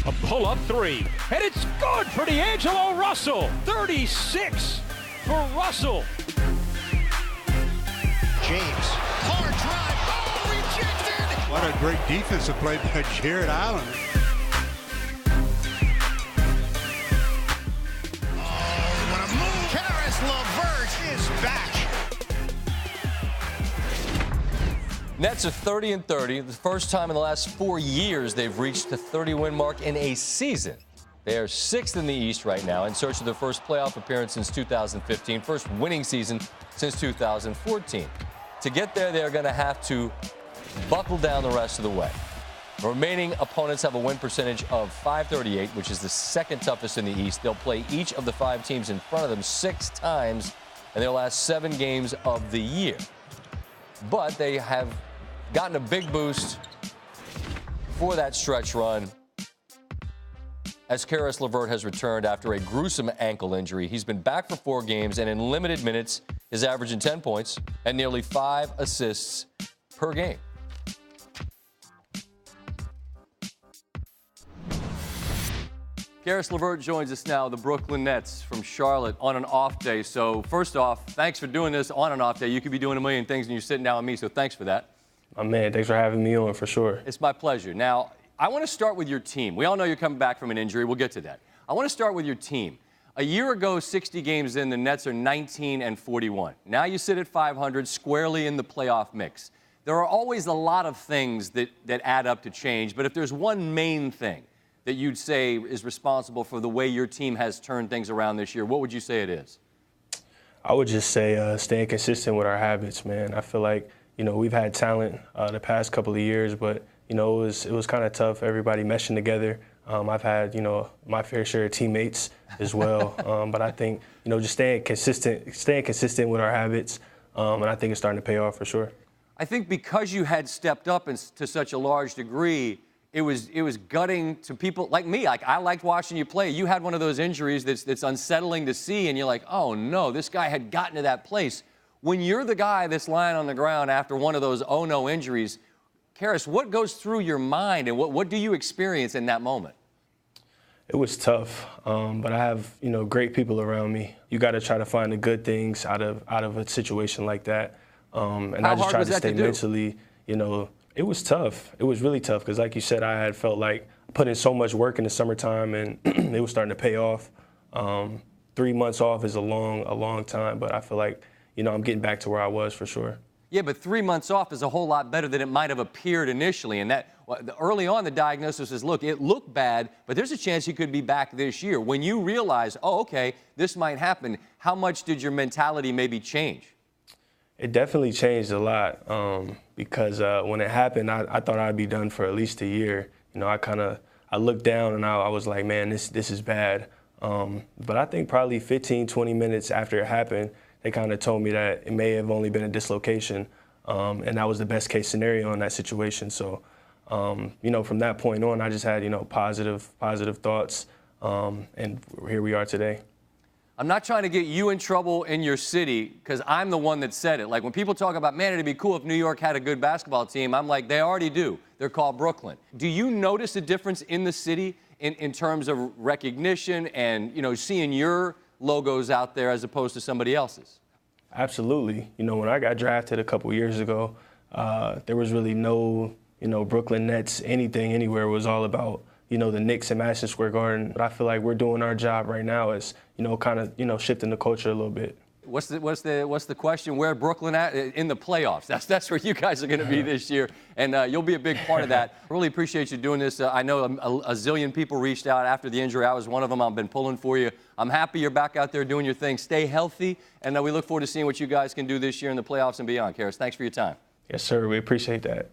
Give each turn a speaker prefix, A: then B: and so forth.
A: A pull-up three, and it's good for D'Angelo Russell. 36 for Russell.
B: James, hard drive, oh, rejected!
C: What a great defensive play by Jared Allen.
B: Oh, what a move! Caris Levert is back.
D: Nets are 30-30. The first time in the last 4 years they've reached the 30-win mark in a season. They are 6th in the East right now, in search of their first playoff appearance since 2015, first winning season since 2014. To get there, they are going to have to buckle down the rest of the way. The remaining opponents have a win percentage of .538, which is the second toughest in the East. They'll play each of the 5 teams in front of them 6 times in their last 7 games of the year. But they have gotten a big boost for that stretch run as Caris Levert has returned after a gruesome ankle injury. He's been back for 4 games, and in limited minutes is averaging 10 points and nearly 5 assists per game. Caris Levert joins us now, the Brooklyn Nets from Charlotte, on an off day. So first off, thanks for doing this on an off day. You could be doing a million things and you're sitting down with me, so thanks for that.
E: Oh, man, thanks for having me on, for sure.
D: It's my pleasure. Now, I want to start with your team. We all know you're coming back from an injury. We'll get to that. I want to start with your team. A year ago, 60 games in, the Nets are 19-41. Now you sit at 500, squarely in the playoff mix. There are always a lot of things that add up to change, but if there's one main thing that you'd say is responsible for the way your team has turned things around this year, what would you say it is?
E: I would just say staying consistent with our habits, man. I feel like, we've had talent the past couple of years, but, it was kind of tough, everybody meshing together. I've had, my fair share of teammates as well. But I think, just staying consistent with our habits, and I think it's starting to pay off for sure.
D: I think because you had stepped up to such a large degree, it was gutting to people like me. Like, I liked watching you play. You had one of those injuries that's unsettling to see, and you're like, oh no, this guy had gotten to that place. When you're the guy that's lying on the ground after one of those oh no injuries, Caris, what goes through your mind, and what do you experience in that moment?
E: It was tough, but I have great people around me. You got to try to find the good things out of a situation like that, and I just tried to stay mentally. It was tough. It was really tough because, like you said, I had felt like I put in so much work in the summertime, and it was starting to pay off. 3 months off is a long time, but I feel like I'm getting back to where I was for sure.
D: Yeah, but 3 months off is a whole lot better than it might have appeared initially. And early on, the diagnosis is, look, it looked bad, but there's a chance he could be back this year. When you realize, oh, okay, this might happen, how much did your mentality maybe change?
E: It definitely changed a lot because when it happened, I thought I'd be done for at least a year. I looked down and I was like, man, this is bad. But I think probably 15, 20 minutes after it happened, they kind of told me that it may have only been a dislocation, and that was the best case scenario in that situation. So, from that point on, I just had, positive thoughts, and here we are today.
D: I'm not trying to get you in trouble in your city because I'm the one that said it. Like, when people talk about, man, it'd be cool if New York had a good basketball team, I'm like, they already do. They're called Brooklyn. Do you notice a difference in the city in terms of recognition and, seeing your logos out there as opposed to somebody else's?
E: Absolutely. When I got drafted a couple years ago, there was really no, Brooklyn Nets, anything, anywhere. It was all about, the Knicks and Madison Square Garden. But I feel like we're doing our job right now as, kind of, shifting the culture a little bit.
D: What's the question? Where Brooklyn at in the playoffs? That's where you guys are going to be this year, and you'll be a big part of that. I really appreciate you doing this. I know a zillion people reached out after the injury. I was one of them. I've been pulling for you. I'm happy you're back out there doing your thing. Stay healthy, and we look forward to seeing what you guys can do this year in the playoffs and beyond. Caris, thanks for your time.
E: Yes, sir. We appreciate that.